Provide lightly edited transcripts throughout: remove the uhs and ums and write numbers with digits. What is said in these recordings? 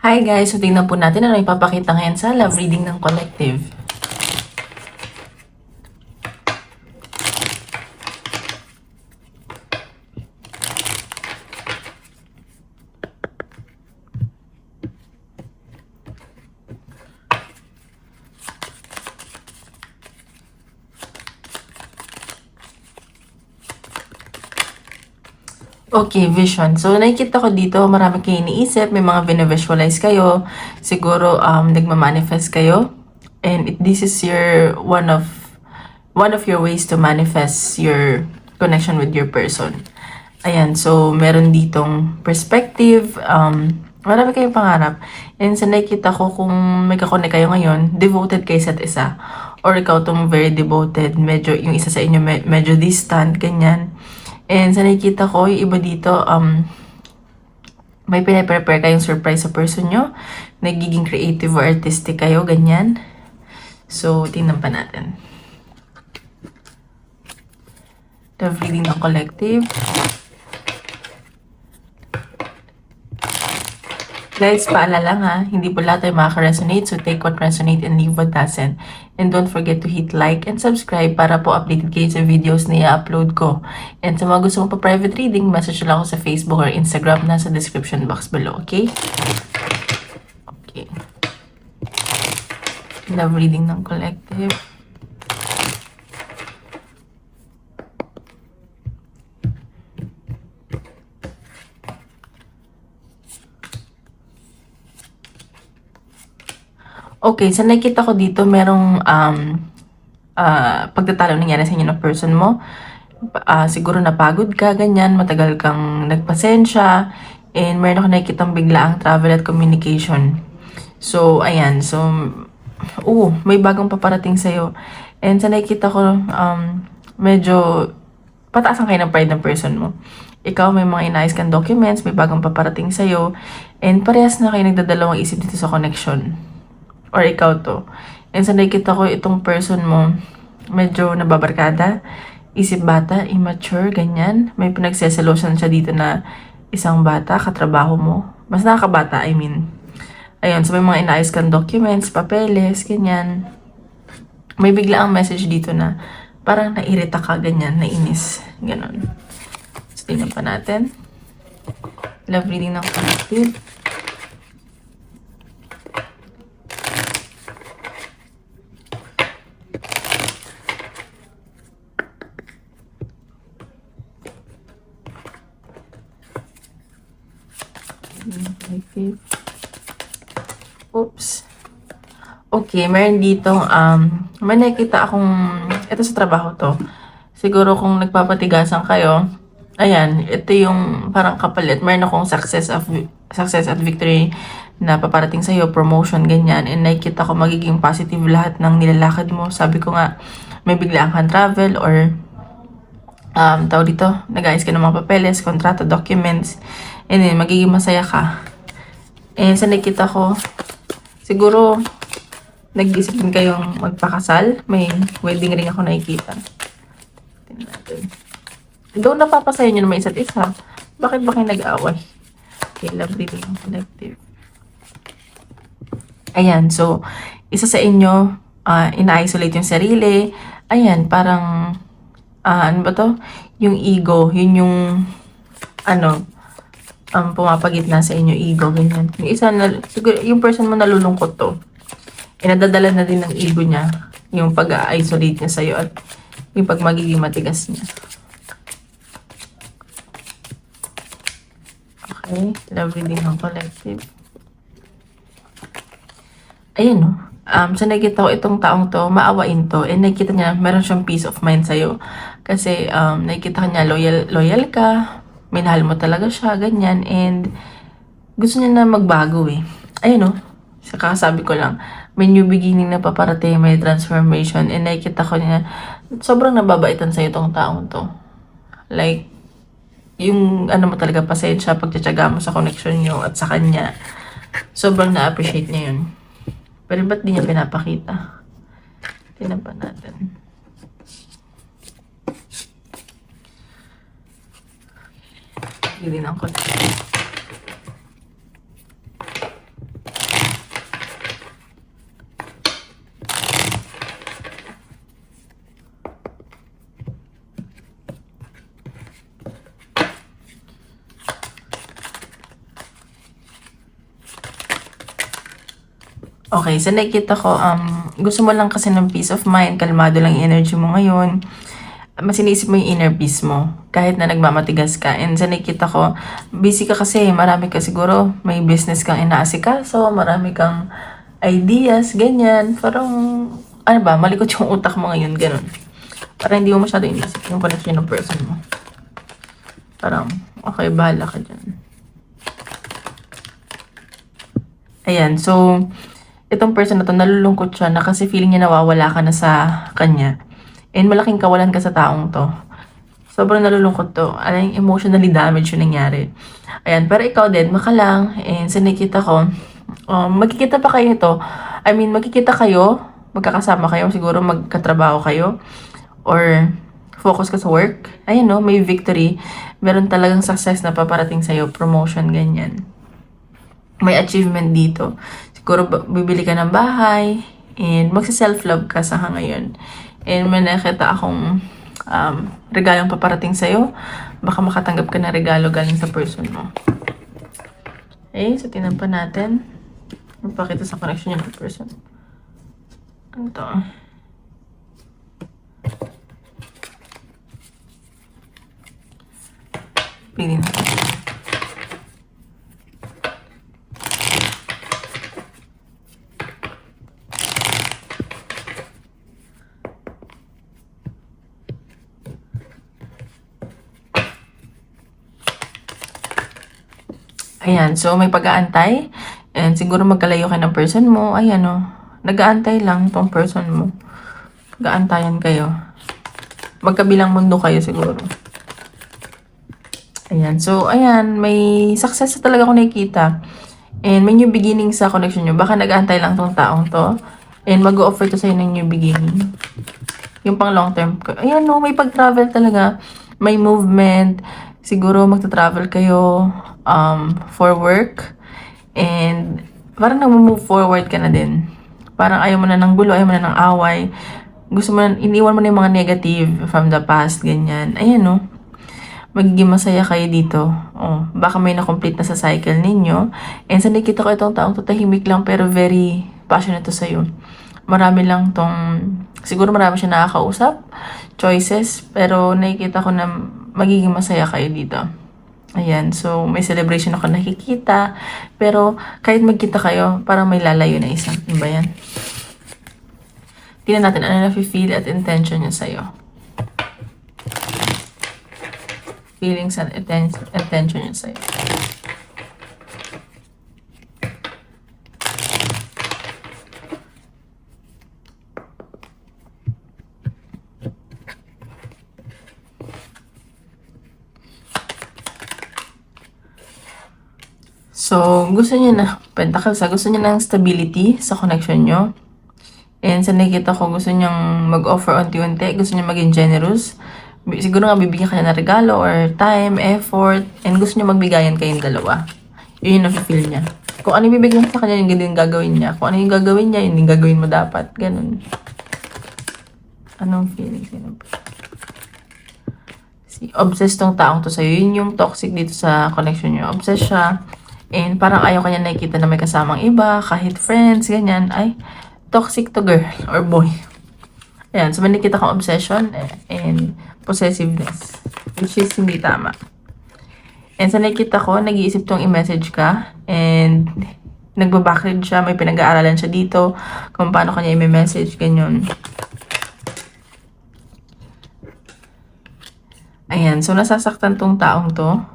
Hi guys! So tingnan po natin ano ipapakita ngayon sa love reading ng collective. Okay, vision. So, nakikita ko dito, marami kayo iniisip, may mga visualize kayo, siguro nagma-manifest kayo, and this is your one of your ways to manifest your connection with your person. Ayan, so meron ditong perspective, marami kayong pangarap. And sa nakikita ko, kung may kakonek kayo ngayon, devoted kayo sa isa. Or ikaw tong very devoted, medyo, yung isa sa inyo medyo distant, ganyan. And sa nakikita ko, yung iba dito, may pinaprepare kayong surprise sa person nyo. Nagiging creative or artistic kayo, ganyan. So, tingnan pa natin. The reading ng collective. Guys, paalala nga, hindi po lahat ay makaka-resonate, so take what resonate and leave what doesn't. And don't forget to hit like and subscribe para po updated kayo sa videos na i-upload ko. And sa mga gusto mong pa-private reading, message lang ako sa Facebook or Instagram, nasa description box below, okay? Okay. Love reading ng collective. Okay, sa nakikita ko dito, merong pagtatalo nangyari sa inyo ng person mo. Siguro napagod ka, ganyan, matagal kang nagpasensya, and meron ako nakikitang biglaang travel at communication. So, ayan, so, may bagong paparating sa'yo. And sa nakikita ko, medyo pataasan kayo ng pride ng person mo. Ikaw, may mga inayos kang documents, may bagong paparating sa'yo, and parehas na kayo nagdadalawang isip dito sa connection. Or ikaw to. And sa nakikita ko, itong person mo, medyo nababarkada, isip bata, immature, ganyan. May pinagseselosan siya dito na isang bata, katrabaho mo. Mas nakakabata, I mean. Ayun, so may mga inaayos kang documents, papeles, ganyan. May bigla ang message dito na parang nairita ka, ganyan, nainis. Ganon. So, tingnan pa natin. Love reading ng collective. Oops. Okay, meron ditong, may nakikita akong, ito sa trabaho to. Siguro kung nagpapatigasan kayo, ayan, ito yung parang kapalit. Meron akong success at victory na paparating sa'yo, promotion, ganyan. And nakikita ko magiging positive lahat ng nilalakad mo. Sabi ko nga, may biglaan kang travel or tawag dito, nag-ayos ka ng mga papeles, kontrata, documents, and then magiging masaya ka. And sa nakita ko, siguro nag-isip din kayong magpakasal. May wedding ring ako nakikita. Tingnan natin. Doon napapasayo nyo naman isa't isa. Bakit ba kayo nag-aaway? Okay, love reading ng collective. Ayan, so, isa sa inyo, ina-isolate yung sarili. Ayan, parang, ano ba to? Yung ego, yun yung, pumapagitna sa inyo, ego, ganyan. Yung isa, siguro, yung person mo nalulungkot to. Nadadala na din ng ego niya, yung pag-isolate niya sa'yo at yung pag magiging matigas niya. Okay, love reading ng collective. Ayan no. So nakikita ko itong taong to, maawain to, and nakikita niya, meron siyang peace of mind sa'yo. Kasi nakikita niya, loyal ka, minahal mo talaga siya, ganyan, and gusto niya na magbago eh. Ayun no, sa kakasabi ko lang, may new beginning na paparating, may transformation, and nakikita ko niya, sobrang nababaitan sa'yo itong taong to. Like, yung mo talaga, pasensya, pagtsatsaga mo sa connection nyo at sa kanya, sobrang na-appreciate niya yun. Pero ba't di niya pinapakita? Tingnan pa natin. Hindi na ako. Okay, so nakikita ko, gusto mo lang kasi ng peace of mind, kalmado lang yung energy mo ngayon. Mas iniisip mo yung inner peace mo, kahit na nagmamatigas ka. And sa nakikita ko, busy ka kasi, marami ka siguro, may business kang inaasikaso, marami kang ideas, ganyan. Parang, ano ba, malikot yung utak mo ngayon, ganun. Parang hindi mo masyado inisip yung connection ng person mo. Parang, okay, bahala ka dyan. Ayan, so, itong person na to, nalulungkot siya na kasi feeling niya nawawala ka na sa kanya. And malaking kawalan ka sa taong to. Sobrang nalulungkot to. Alam, emotionally damaged yung nangyari. Ayan, pero ikaw din, makalang. And sa nakita ko, magkikita pa kayo to. I mean, magkikita kayo, magkakasama kayo, siguro magkatrabaho kayo. Or focus ka sa work. Ayan no, may victory. Meron talagang success na paparating sa'yo, promotion, ganyan. May achievement dito. Siguro bibili ka ng bahay, and magsa-self-love ka sa ngayon. And may nakita akong regalong paparating sa'yo. Baka makatanggap ka ng regalo galing sa person mo. Okay, so tinan pa natin. Magpakita sa connection niya ng person. Ano to? Pili na. Ayan, so may pag-aantay. And siguro magkalayo ka ng person mo. Ayan o, nag-aantay lang tong person mo. Pag-aantayan kayo. Magkabilang mundo kayo siguro. Ayan, so ayan, may success talaga ako nakikita. And may new beginning sa connection nyo. Baka nag-aantay lang tong taong to. And mag-offer to sa'yo ng new beginning. Yung pang long term. Ayan no, may pag-travel talaga. May movement. Siguro magta-travel kayo for work. And parang nag-move forward ka na din. Parang ayaw mo na ng gulo, ayaw mo na ng away. Gusto mo na, iniwan mo na yung mga negative from the past, ganyan. Ayan no. Magiging masaya kayo dito. Oh, baka may na-complete na sa cycle ninyo. And sa nakita ko itong taong tahimik lang pero very passionate to sa'yo. Marami lang siguro marami siya nakakausap, choices, pero nakikita ko na magiging masaya kayo dito. Ayan, so may celebration ako nakikita, pero kahit magkita kayo, parang may lalayo na isa. Ano ba yan? Tingnan natin ano na-feel at intention niya sa'yo. Feelings and attention niya sa'yo. So, gusto niya na, Pentacles, gusto niya ng stability sa connection nyo. And sa nakikita ko, gusto niyang mag-offer unti-unti, gusto niya maging generous. Siguro nga bibigyan ka niya ng regalo or time, effort, and gusto niya magbigayan kayong dalawa. Yun yung nafe-feel niya. Kung ano yung bibigyan sa kanya, yung gagawin niya. Kung ano yung gagawin niya, yun yung gagawin mo dapat. Ganun. Anong feeling sa'yo? Obsessed tong taong to sa'yo. Yun yung toxic dito sa connection nyo. Obsessed siya. And parang ayaw kanya nakikita na may kasamang iba, kahit friends, ganyan. Ay, toxic to girl or boy. Ayan, so may nakita kong obsession and possessiveness, which is hindi tama. And sa nakita ko, nag-iisip tong i-message ka, and nagbabackread siya, may pinag-aaralan siya dito, kung paano kanya i-message, ganyan. Ayan, so nasasaktan tong taong to.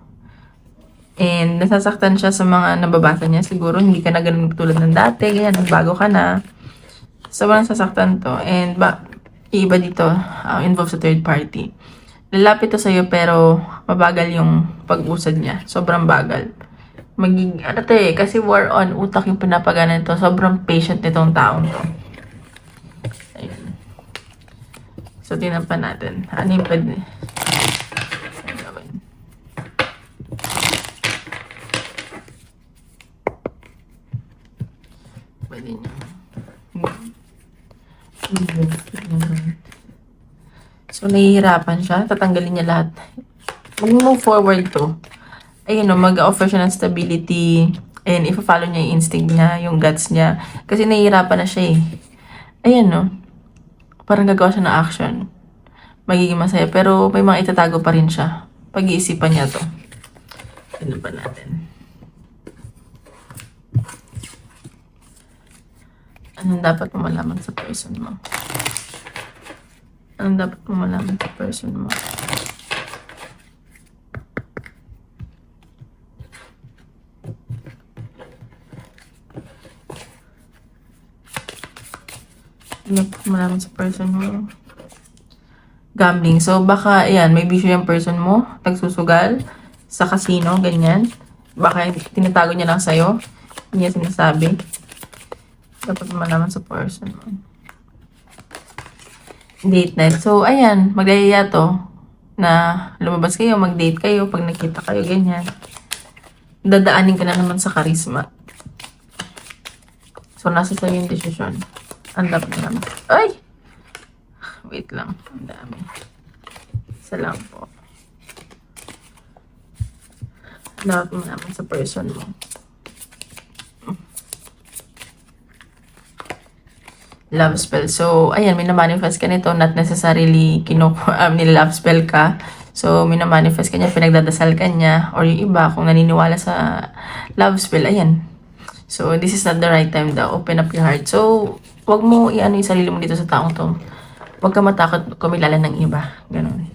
And nasasaktan siya sa mga nababasa niya. Siguro hindi ka na ganun tulad ng dati. Ganyan, nagbago ka na. So, walang sasaktan to. And iba dito, involved sa third party. Lalapit to sa'yo pero mabagal yung pag-usad niya. Sobrang bagal. Kasi war on utak yung pinapagana nito. Sobrang patient nitong taong to. Ayun. So, tinan pa natin. Ano yung pwede? Pwede niya. So, nahihirapan siya. Tatanggalin niya lahat. Mag-move forward to. Ayun o, mag-offer siya ng stability, And ipa-follow niya yung instinct niya, yung guts niya. Kasi nahihirapan na siya eh. Ayan no. Parang gagawa siya ng action. Magiging masaya. Pero may mga itatago pa rin siya. Pag-iisipan niya to. Ano ba natin? Anong dapat mo malaman sa person mo? Anong dapat mo malaman sa person mo? Ano dapat mo malaman sa person mo? Gambling. So, baka, ayan, may bisyo yung person mo. Nagsusugal sa casino, ganyan. Baka tinatago niya lang sa'yo. Hindi niya sinasabi. Dapat mo malaman sa person mo. Date night. So, ayan, maglayaya to na lumabas kayo, mag-date kayo, pag nakita kayo, ganyan. Dadaanin ka na naman sa charisma. So, nasa sa'yo yung desisyon. Ang dapat mo naman. Ay! Wait lang. Ang dami. Isa lang po. Dapat mo naman sa person mo. Love spell. So, ayan, minamanifest ka nito. Not necessarily nila-love spell ka. So, minamanifest ka niya, pinagdadasal ka niya. Or yung iba, kung naniniwala sa love spell, ayan. So, this is not the right time daw. Open up your heart. So, wag mo i-ano yung sarili mo dito sa taong to. Huwag ka matakot kumilala ng iba. Ganon.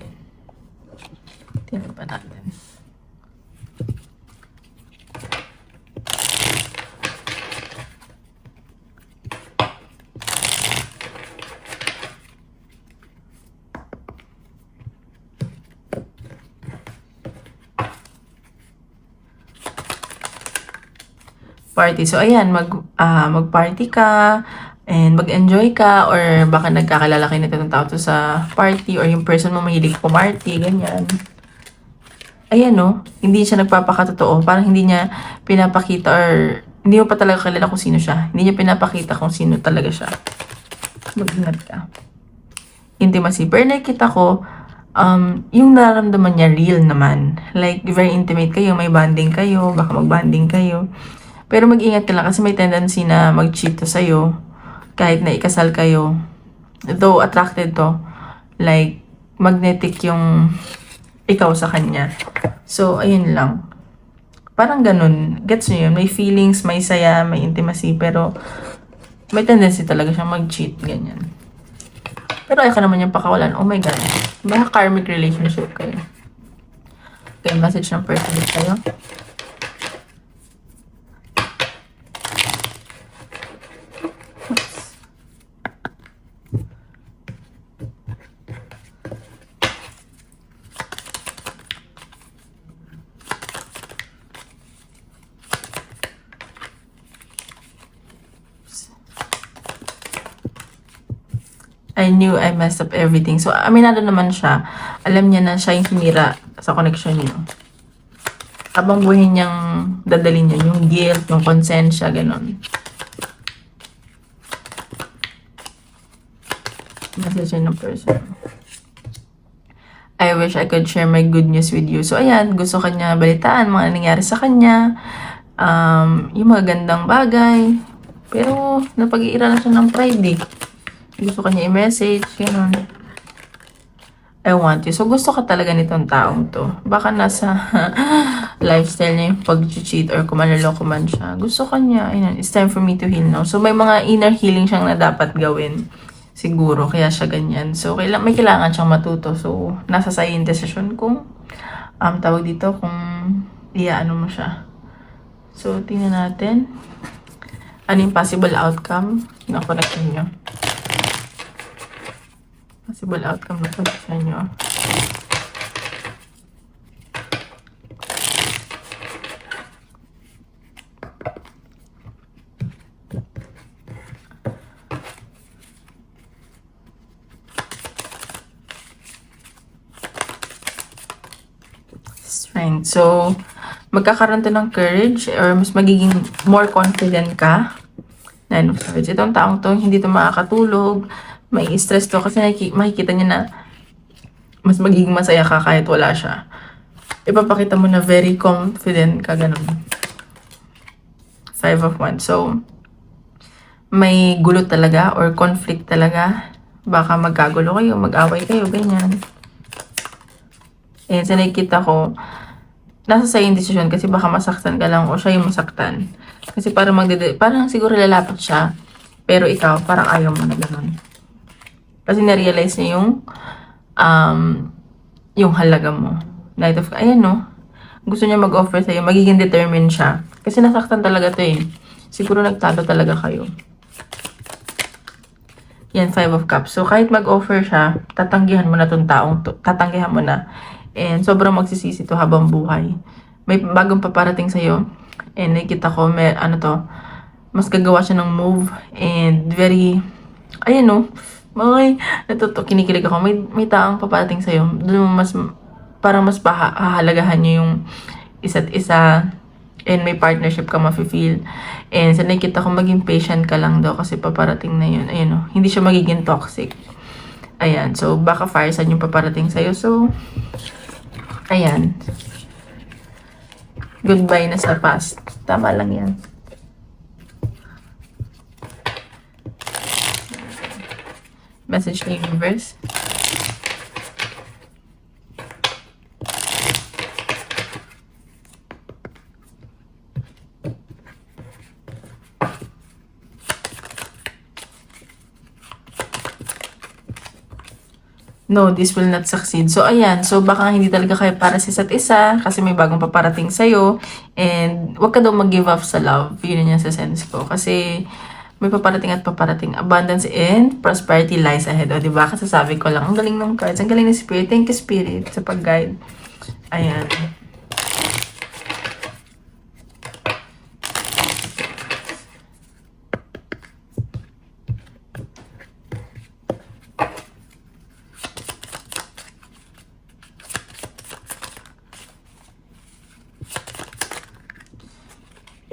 Tingnan pa natin. Party. So, ayan, mag-party ka, and mag-enjoy ka, or baka nagkakalala kayo nito ng tao to sa party, or yung person mo mahilig pumarty, ganyan. Ayan, no? Hindi siya nagpapakatotoo. Parang hindi niya pinapakita, or hindi mo pa talaga kilala kung sino siya. Hindi niya pinapakita kung sino talaga siya. Mag-ingat ka. Intimacy. Pero nakikita ko, yung nararamdaman niya real naman. Like, very intimate kayo, may bonding kayo, baka mag-bonding kayo. Pero mag-ingat ka lang kasi may tendency na mag-cheat to sa'yo kahit na ikasal kayo. Though attracted to, like, magnetic yung ikaw sa kanya. So, ayun lang. Parang ganun. Gets nyo yun? May feelings, may saya, may intimacy, pero may tendency talaga siya mag-cheat, ganyan. Pero ayaw ka naman yung pakawalan. Oh my God. Baka karmic relationship kayo. Okay, message ng person kayo. I knew I messed up everything. So, aminado naman siya. Alam niya na siya yung sumira sa connection niyo. Habang buhay niyang dadalhin niya yung guilt, yung konsensya, gano'n. Message ng person. I wish I could share my good news with you. So, ayan, gusto kanya balitaan, mga nangyari sa kanya, yung mga gandang bagay. Pero, napag-iira na siya ng pride eh. Gusto kanya i-message, gano'n. I want you. So, gusto ka talaga nitong taong to. Baka nasa lifestyle niya yung pag-cheat or kung manloloko man siya. Gusto kanya, ayun, it's time for me to heal now. So, may mga inner healing siyang na dapat gawin. Siguro, kaya siya ganyan. So, may kailangan siyang matuto. So, nasa sa'yo yung decision kung, tawag dito, kung iaano mo siya. So, tingnan natin. Ano yung possible outcome ng connection nyo? Possible outcome ng connection nyo. Strength. So, magkakaroon to ng courage or mas magiging more confident ka. Nine of Swords. Itong taong to, hindi to makakatulog. May stress to kasi makikita niya na mas magiging masaya ka kahit wala siya. Ipapakita mo na very confident ka, ganun. Five of Wands. So, may gulo talaga or conflict talaga. Baka magkagulo kayo, mag-away kayo, ganyan. Sa nakikita ko, nasa sa'yo yung desisyon kasi baka masaktan ka lang o siya yung masaktan. Kasi parang siguro lalapit siya, pero ikaw parang ayaw mo na gano'n. Kasi na-realize niya yung halaga mo. Knight of, ayan no, gusto niya mag-offer sa'yo, magiging determined siya. Kasi nasaktan talaga to eh. Siguro nagtalo talaga kayo. Yan, Five of Cups. So, kahit mag-offer siya, tatanggihan mo na tong taong to. Tatanggihan mo na. And sobrang magsisisi to habang buhay. May bagong paparating sa'yo. And nakikita ko, mas gagawa siya ng move. And very, ayan no, kinikilig ako. May taong paparating sa'yo. Doon parang mas hahalagahan niyo yung isa't isa. And may partnership ka mafe-feel. And sa nakikita ko, maging patient ka lang daw kasi paparating na yun. Ayan o, hindi siya magiging toxic. Ayan, so baka fire sign yung paparating sa'yo. So, ayan. Goodbye na sa past. Tama lang yan. Message ng universe. No, this will not succeed. So, ayan. So, baka hindi talaga kayo para sa isa't isa kasi may bagong paparating sa'yo. And, wag ka daw mag-give up sa love. Yun yung sa sense ko. Kasi, may paparating at paparating. Abundance and prosperity lies ahead. O, diba? Kasasabi ko lang. Ang galing ng cards. Ang galing ng spirit. Thank you, spirit, sa pag-guide. Ayan.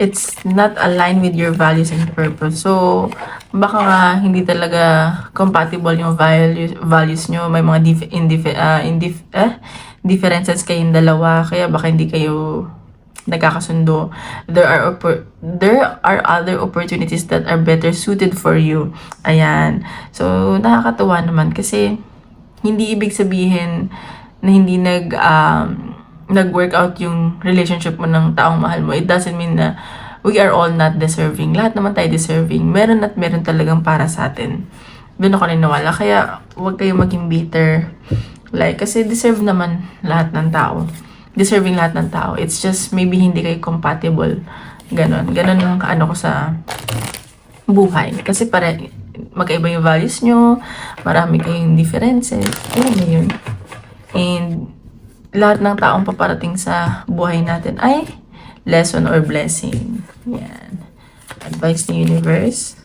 It's not aligned with your values and purpose. So, baka nga hindi talaga compatible yung values nyo. May mga differences kayong dalawa. Kaya baka hindi kayo nagkakasundo. There are other opportunities that are better suited for you. Ayan. So, nakakatuwa naman kasi hindi ibig sabihin na hindi nag-work out yung relationship mo ng taong mahal mo. It doesn't mean na we are all not deserving. Lahat naman tayo deserving. Meron at meron talagang para sa atin. Doon ako naniniwala. Kaya huwag kayong maging bitter. Kasi deserve naman lahat ng tao. Deserving lahat ng tao. It's just maybe hindi kayo compatible. Ganon. Ganon yung ko sa buhay. Kasi magkaiba yung values nyo. Marami kayong differences. Alam mo yun. And lahat ng taong paparating sa buhay natin ay lesson or blessing. Yan. Advice ni universe.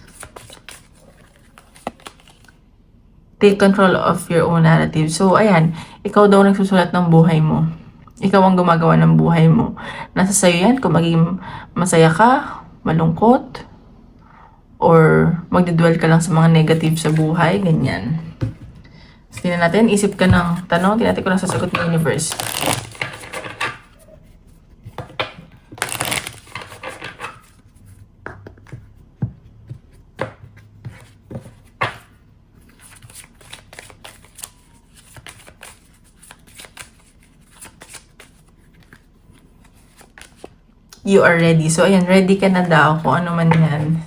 Take control of your own narrative. So, ayan. Ikaw daw nagsusulat ng buhay mo. Ikaw ang gumagawa ng buhay mo. Nasa sayo yan kung magiging masaya ka, malungkot, or magdidwell ka lang sa mga negative sa buhay. Ganyan. Tingnan natin, isip ka ng tanong, tingnan natin kung nasasagot ng universe. You are ready. So, ayan, ready ka na daw kung ano man yan.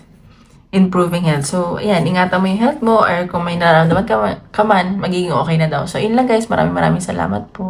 Improving health. So, ayan, ingatan mo yung health mo or kung may nararamdaman ka man, magiging okay na daw. So, yun lang guys. Maraming salamat po.